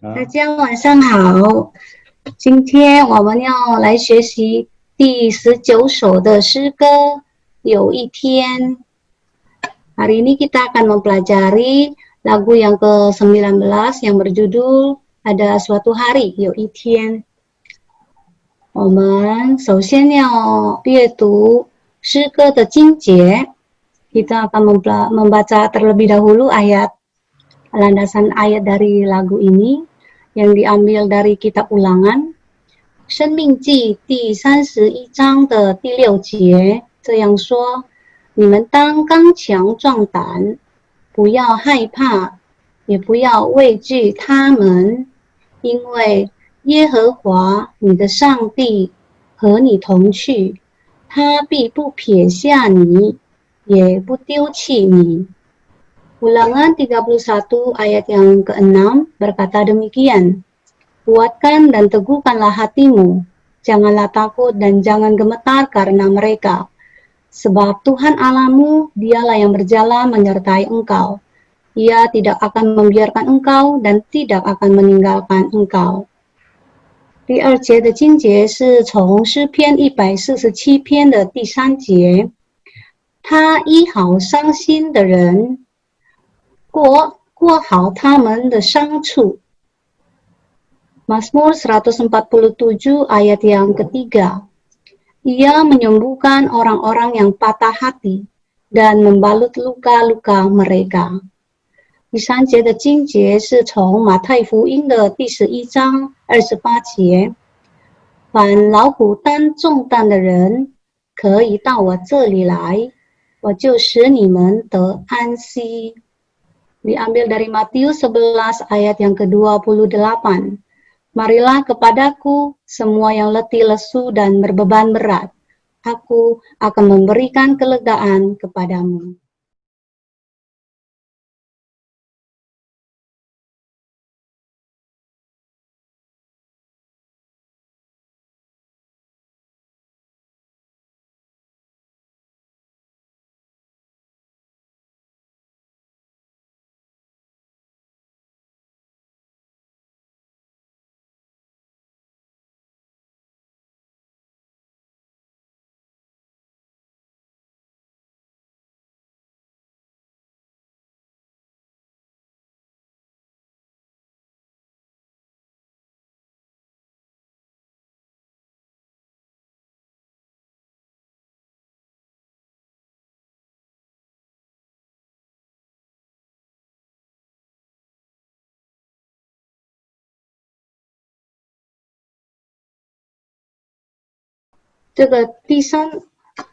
大啊，家晚上好，今天我们要来学习第19首的诗歌。有一天，hari ini kita akan mempelajari lagu yang ke-19 yang berjudul Ada Suatu Hari, 有一天。我们首先要阅读诗歌的经节，kita akan membaca terlebih dahulu landasan ayat dari lagu ini yang diambil dari kitab Ulangan 生命记第31章的第6节这样说：你们当刚强壮胆，不要害怕，也不要畏惧他们，因为耶和华你的上帝和你同去，他必不撇下你，也不丢弃你。Ulangan 31 ayat yang ke-6 berkata demikian, kuatkan dan teguhkanlah hatimu, janganlah takut dan jangan gemetar karena mereka. Sebab Tuhan Allahmu, dialah yang berjalan menyertai engkau. Ia tidak akan membiarkan engkau dan tidak akan meninggalkan engkau. 第2节的经节是从诗篇147篇的第3节，他医好伤心的人，过好他们的伤处。Mazmur 147 ayat yang ketiga. Ia menyembuhkan orang-orang yang patah hati dan membalut luka-luka mereka。第三节的经节是从马太福音的第11章28节。凡劳苦担重担的人，可以到我这里来，我就使你们得安息。Diambil dari Matius 11 ayat yang ke-28. Marilah kepadaku semua yang letih lesu dan berbeban berat. Aku akan memberikan kelegaan kepadamu.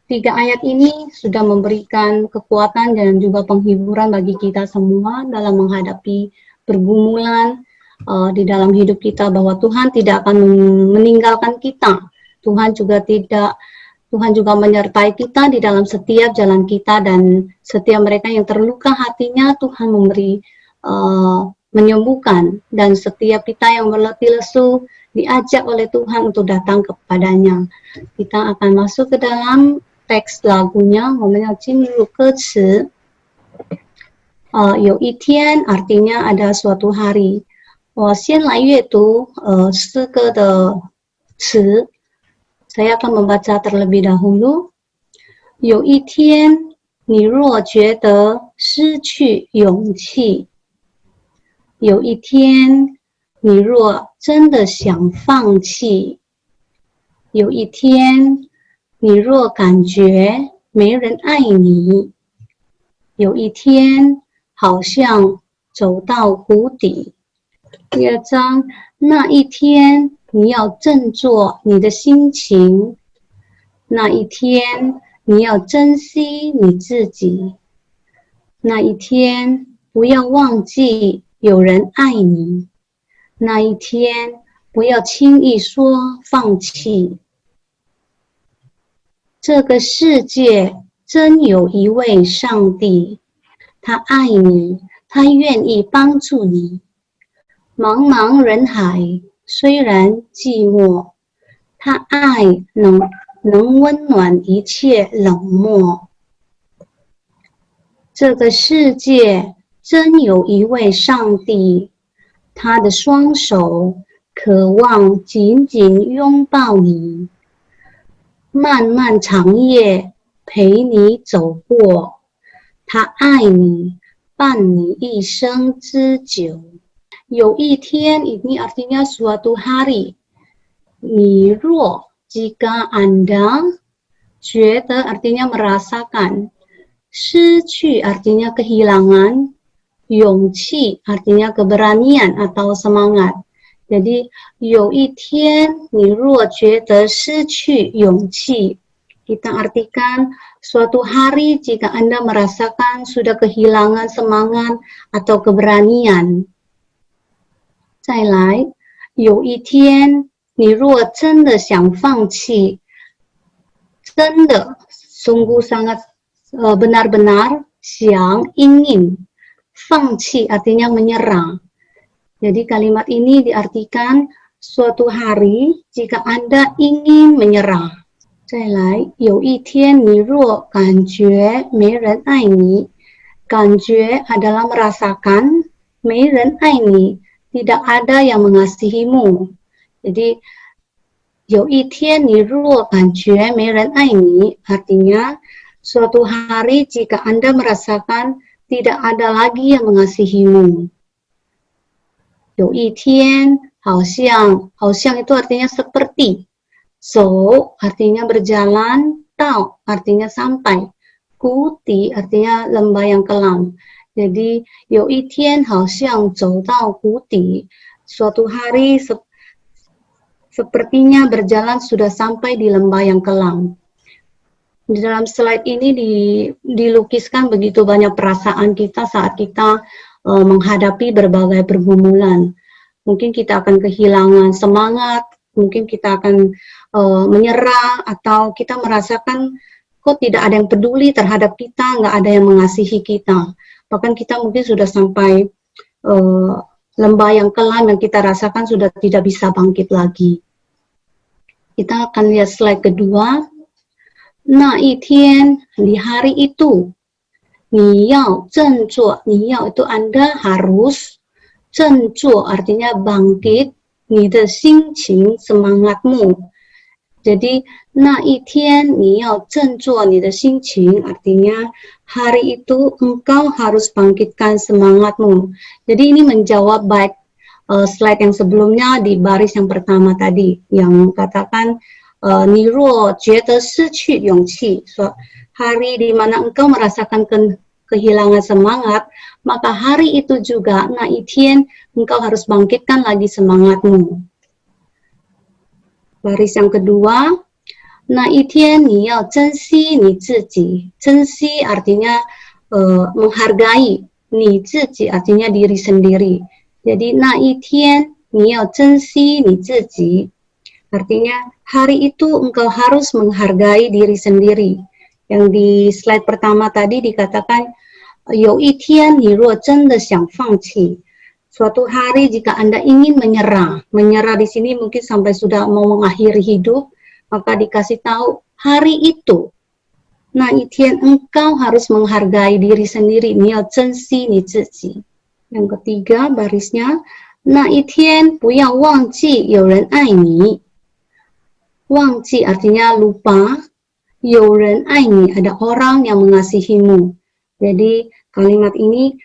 Tiga ayat ini sudah memberikan kekuatan dan juga penghiburan bagi kita semua dalam menghadapi pergumulan di dalam hidup kita, bahwa Tuhan tidak akan meninggalkan kita. Tuhan juga menyertai kita di dalam setiap jalan kita, dan setiap mereka yang terluka hatinya Tuhan menyembuhkan, dan setiap kita yang berletih lesu diajak oleh Tuhan untuk datang kepadanya. Kita akan masuk ke dalam teks lagunya. 我们要进入歌词。有一天 artinya ada suatu hari。我先来阅读诗歌的词。saya akan membaca terlebih dahulu。有一天，你若觉得失去勇气，有一天，你若真的想放弃，有一天，你若感觉没人爱你，有一天好像走到谷底。第二章，那一天你要振作你的心情，那一天你要珍惜你自己，那一天不要忘记有人爱你，那一天不要轻易说放弃。这个世界真有一位上帝，他爱你，他愿意帮助你。茫茫人海虽然寂寞，他爱能温暖一切冷漠。这个世界真有一位上帝，他的双手渴望紧紧拥抱你，漫漫长夜陪你走过，他爱你，伴你一生之久。有一天ini artinya suatu hari. 你若 jika Anda 觉得 artinya merasakan, 失去 artinya kehilangan, 勇气 artinya keberanian atau semangat. Jadi 有一天你若觉得失去勇气, kita artikan suatu hari jika Anda merasakan sudah kehilangan semangat atau keberanian. 再来，有一天你若真的想放弃，真的 sungguh sangat benar-benar 想 ingin, 放弃 artinya menyerah. Jadi kalimat ini diartikan suatu hari jika Anda ingin menyerah. 再来，有一天你若感觉没人爱你，感觉 adalah merasakan, 没人爱你, tidak ada yang mengasihimu. Jadi 有一天你若感觉没人爱你, artinya suatu hari jika Anda merasakan tidak ada lagi yang mengasihimu. 有一天好像itu artinya seperti. So artinya berjalan, tao artinya sampai, kuti artinya lembah yang kelam. Jadi 有一天好像走到谷底, suatu hari sepertinya berjalan sudah sampai di lembah yang kelam. Di dalam slide ini dilukiskan begitu banyak perasaan kita saat kita menghadapi berbagai pergumulan. Mungkin kita akan kehilangan semangat, mungkin kita akan menyerah, atau kita merasakan kok tidak ada yang peduli terhadap kita, nggak ada yang mengasihi kita. Bahkan kita mungkin sudah sampai lembah yang kelam yang kita rasakan sudah tidak bisa bangkit lagi. Kita akan lihat slide kedua. 那一天, di hari itu, 你要振作, 你要 itu Anda harus, 振作 artinya bangkit, 你的心情 semangatmu. Jadi 那一天你要振作你的心情, artinya hari itu engkau harus bangkitkan semangatmu. Jadi ini menjawab baik slide yang sebelumnya di baris yang pertama tadi yang katakan 你若觉得失去勇气, so, hari di mana engkau merasakan kehilangan semangat, maka hari itu juga 那一天 engkau harus bangkitkan lagi semangatmu. Baris yang kedua, 那一天你要珍惜你自己. 珍惜 artinya menghargai, 你自己 artinya diri sendiri. Jadi 那一天你要珍惜你自己, artinya hari itu engkau harus menghargai diri sendiri. Yang di slide pertama tadi dikatakan 有一天你若真的想放弃. Suatu hari jika Anda ingin menyerah di sini mungkin sampai sudah mau mengakhiri hidup, maka dikasih tahu hari itu. 那一天 engkau harus menghargai diri sendiri, 你要珍惜你自己. Yang ketiga barisnya, 那一天不要忘记有人爱你. 忘记 artinya lupa, 有人爱你 ada orang yang mengasihimu. Jadi kalimat ini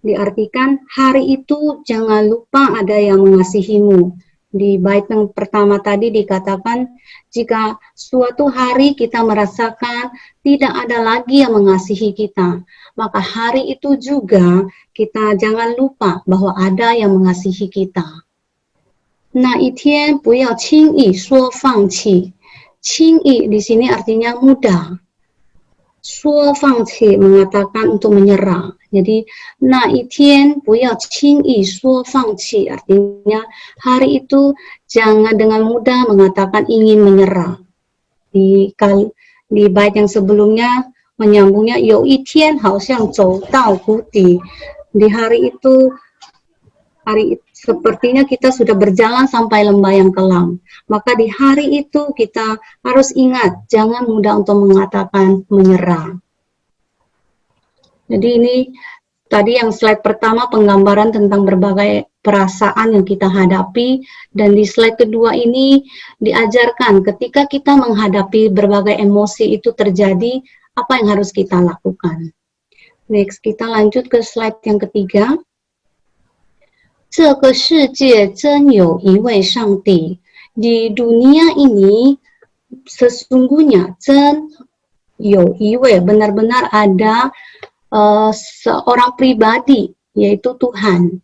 diartikan hari itu jangan lupa ada yang mengasihimu. Di bait yang pertama tadi dikatakan jika suatu hari kita merasakan tidak ada lagi yang mengasihi kita, maka hari itu juga kita jangan lupa bahwa ada yang mengasihi kita. 那一天不要轻易说放弃. 轻易 di sini artinya mudah. 说放弃 mengatakan untuk menyerah. Jadi 那一天不要轻易说放弃 artinya hari itu jangan dengan mudah mengatakan ingin menyerah. Di bait yang sebelumnya menyambungnya 有一天好像走到谷底. Di hari itu sepertinya kita sudah berjalan sampai lembah yang kelam. Maka di hari itu kita harus ingat, jangan mudah untuk mengatakan menyerah. Jadi ini tadi yang slide pertama penggambaran tentang berbagai perasaan yang kita hadapi. Dan di slide kedua ini diajarkan ketika kita menghadapi berbagai emosi itu terjadi, apa yang harus kita lakukan. Next, kita lanjut ke slide yang ketiga. 这个世界真有一位上帝. Di dunia ini sesungguhnya benar-benar ada seorang pribadi, yaitu Tuhan.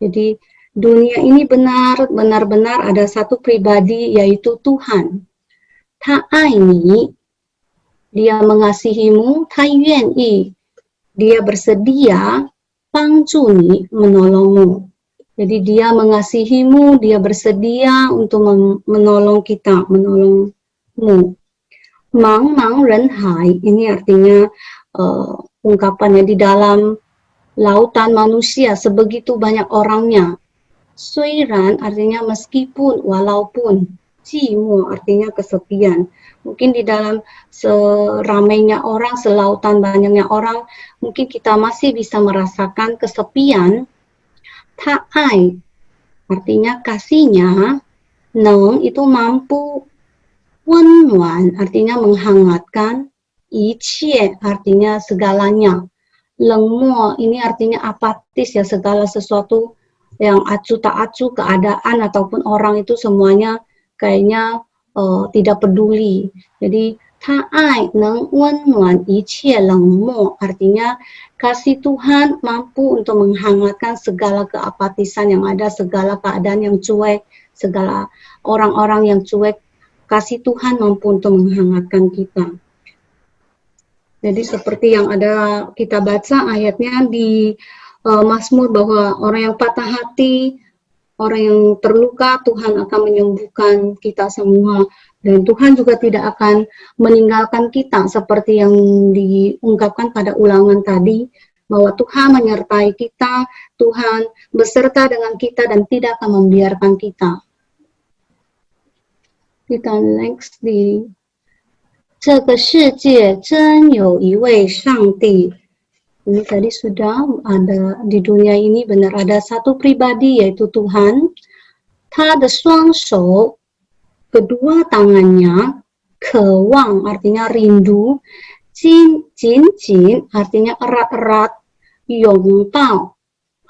Jadi dunia ini benar-benar ada satu pribadi, yaitu Tuhan. Ta aini, dia mengasihimu, ta yuanyi, dia bersedia, pangzuni, menolongmu. Jadi dia mengasihimu, dia bersedia untuk menolong kita, menolongmu. Mang mang ren hai, ini artinya ungkapannya di dalam lautan manusia sebegitu banyak orangnya. Suiran artinya meskipun, walaupun. Jimu artinya kesepian. Mungkin di dalam seramainya orang, selautan banyaknya orang, mungkin kita masih bisa merasakan kesepian. Ta'ai artinya kasihnya. Neng itu mampu. Wenwan artinya menghangatkan. Icie artinya segalanya. Lengmo ini artinya apatis ya, segala sesuatu yang acu tak acu, keadaan ataupun orang itu semuanya kayaknya tidak peduli. Jadi ta'ai neng wenwan icie lengmo artinya kasih Tuhan mampu untuk menghangatkan segala keapatisan yang ada, segala keadaan yang cuek, segala orang-orang yang cuek. Kasih Tuhan mampu untuk menghangatkan kita. Jadi seperti yang ada kita baca ayatnya di Mazmur bahwa orang yang patah hati, orang yang terluka, Tuhan akan menyembuhkan kita semua. Dan Tuhan juga tidak akan meninggalkan kita seperti yang diungkapkan pada ulangan tadi, bahwa Tuhan menyertai kita, Tuhan beserta dengan kita dan tidak akan membiarkan kita. Kita next di 这个世界真有一位上帝. Ini tadi sudah ada di dunia ini benar ada satu pribadi yaitu Tuhan. 他的双手 kedua tangannya, 渴望 artinya rindu, 紧紧 artinya erat-erat, 拥抱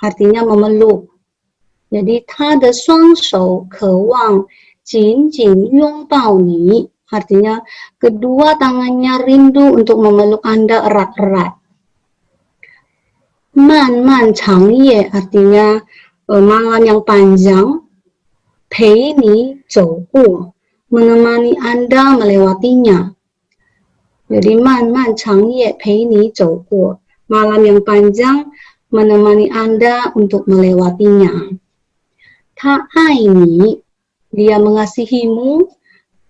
artinya memeluk. Jadi 他的双手渴望紧紧拥抱你 artinya kedua tangannya rindu untuk memeluk Anda erat-erat. Man man chang ye artinya malam yang panjang. Pei ni zhou guo, menemani Anda melewatinya. Jadi man man chang ye pei ni zhou guo, malam yang panjang menemani Anda untuk melewatinya. Ta ai ni, dia mengasihimu.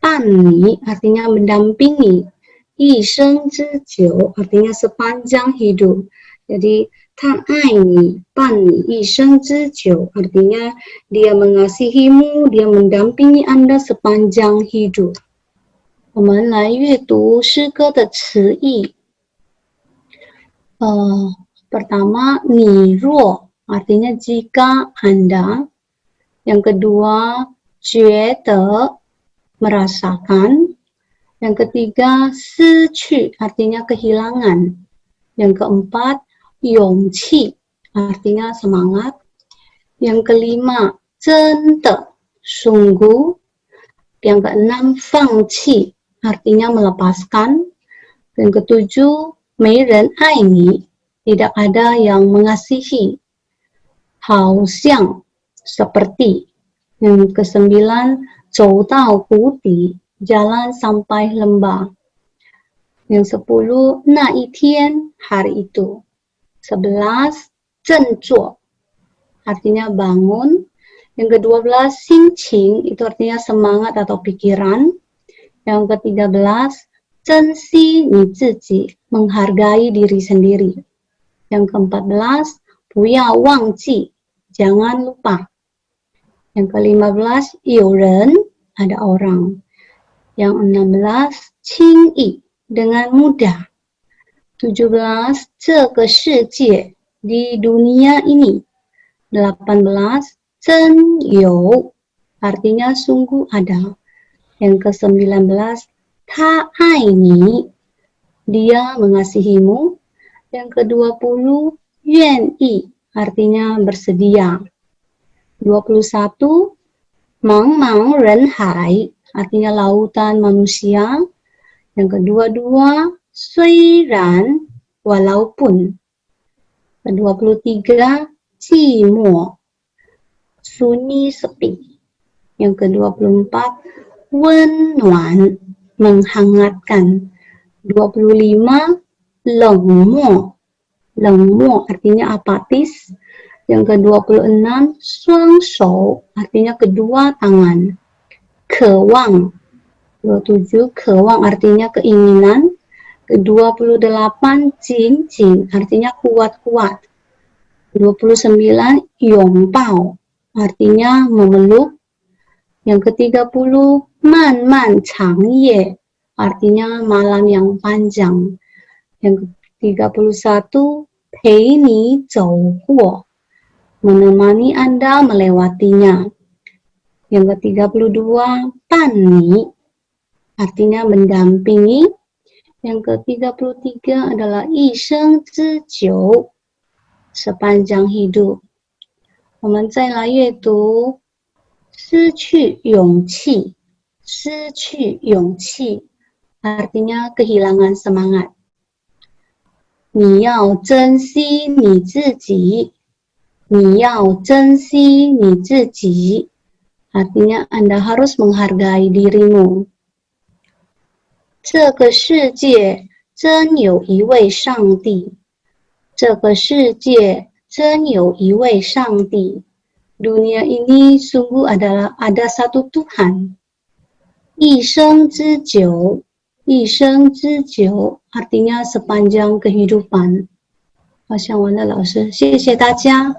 Pan ni artinya mendampingi. Yi sheng zhi jiu artinya sepanjang hidup. Jadi ta ai ni, pan ni, yi sheng zhi jiu artinya dia mengasihimu, dia mendampingi Anda sepanjang hidup. 我们来阅读诗歌的词义。Pertama, ni ruo artinya jika Anda. Yang kedua, jue de merasakan. Yang ketiga, si qu artinya kehilangan. Yang keempat, yong qi artinya semangat. Yang kelima, zhen de sungguh. Yang keenam, fang qi artinya melepaskan. Yang ketujuh, mei ren ai ni tidak ada yang mengasihi. Hao xiang seperti. Yang kesembilan, zhou dao hudi jalan sampai lembah. Yang 10, na itian hari itu. 11, zhen zuo artinya bangun. Yang ke-12, xin qing itu artinya semangat atau pikiran. Yang ke-13, zhen xi ni ziji menghargai diri sendiri. Yang ke-14, bu yao wang ji jangan lupa. Yang ke-15, you ren ada orang. Yang 16, qing yi dengan mudah. 17, 这个世界 di dunia ini. 18, 真有 artinya sungguh ada. Yang ke-19, 他爱你 dia mengasihimu. Yang ke-20, 愿意 artinya bersedia. 21, 茫茫人海 artinya lautan manusia. Yang kedua-dua, 虽然 walaupun. Ke-23, 寂寞 sunyi sepi. Yang ke-24, 温暖 menghangatkan. 25, 冷漠 artinya apatis. Yang ke-26, 双手 artinya kedua tangan. 渴望 27, 渴望 artinya keinginan. Ke-28, 紧紧 artinya kuat-kuat. 29, 拥抱 artinya memeluk. Yang ke-30, 漫漫长夜 artinya malam yang panjang. Yang ke-31, 陪你走过 menemani Anda melewatinya. Yang ke-32, 伴你 artinya mendampingi. Yang ke-33 adalah 一生之久 sepanjang hidup. 我们再来阅读失去勇气 失去勇气 artinya kehilangan semangat. 你要珍惜你自己 你要珍惜你自己 artinya Anda harus menghargai dirimu. 这个世界真有一位上帝。这个世界真有一位上帝。Dunia ini sungguh ada satu Tuhan. 一生之久，一生之久 artinya sepanjang kehidupan. 好像我的老师，谢谢大家。